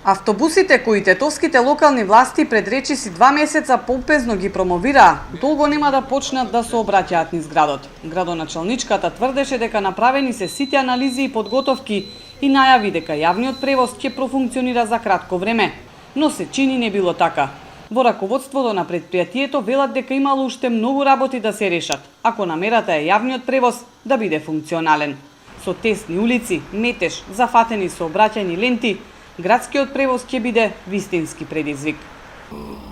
Автобусите кои тетовските локални власти пред речиси 2 месеца попезно ги промовираа, долго нема да почнат да се обраќаат низ градот. Градоначалничката тврдеше дека направени се сите анализи и подготовки и најави дека јавниот превоз ќе профункционира за кратко време, но се чини не било така. Во раководството на предпријатието велат дека имало уште многу работи да се решат, ако намерата е јавниот превоз да биде функционален. Со тесни улици, метеж, зафатени сообраќајни ленти, градскиот превоз ќе биде вистински предизвик.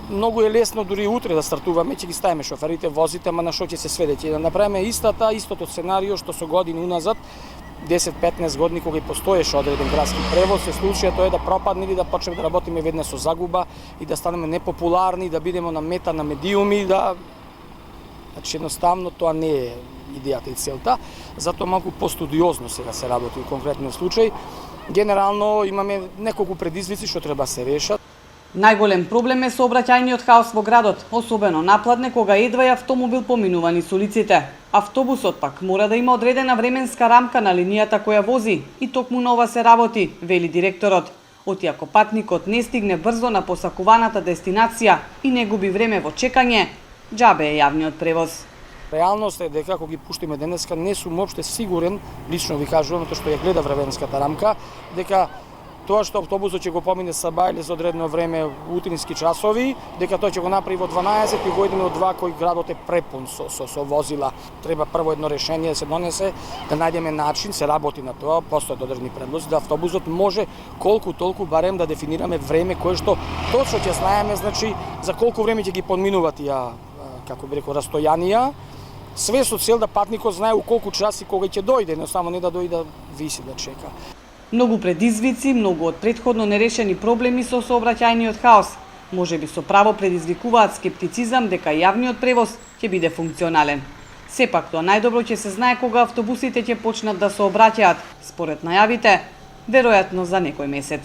Многу е лесно дури утре да стартуваме, ќе ги ставиме шоферите, возите, ама на што ќе се сведе? Ќе да направиме истото сценарио што со години уназад, 10-15 години кога и постоеше одреден градски превоз, се случува тоа е да пропадне или да почнеме да работиме веднаш со загуба и да станеме непопуларни, да бидеме на мета на медиуми, да значи едноставно тоа не е идејата и целта, затоа малку постудиозно сега се работи во конкретниот случај. Генерално имаме неколку предизвици што треба се решат. Најголем проблем е сообраќајниот хаос во градот, особено напладне кога едва и автомобил поминува низ улиците. Автобусот пак мора да има одредена временска рамка на линијата која вози и токму на ова се работи, вели директорот. Отиако патникот не стигне брзо на посакуваната дестинација и не губи време во чекање, џабе е јавниот превоз. Реалност е дека кога ги пуштиме денеска не сум уопште сигурен, лично ви кажувам, тоа што ја гледа временската рамка, дека тоа што автобусот ќе го помине саба или за одредено време утрински часови, дека тој ќе го направи во 12 и во 1 од 2 кој градот е препун со возила. Треба прво едно решение да се донесе, да најдеме начин, се работи на тоа, постојат одредени предлози да автобусот може колку толку барем да дефинираме време кое што точно ќе знаеме, значи за колку време ќе ги подминува тие, како би рекол, растојанија. Све со цел да патникот знае у колку часи кога ќе дојде, но само не да дојде да виси да чека. Многу предизвици, многу од претходно нерешени проблеми со сообраќајниот хаос, можеби со право предизвикуваат скептицизам дека јавниот превоз ќе биде функционален. Сепак тоа најдобро ќе се знае кога автобусите ќе почнат да се обраќаат, според најавите, веројатно за некој месец.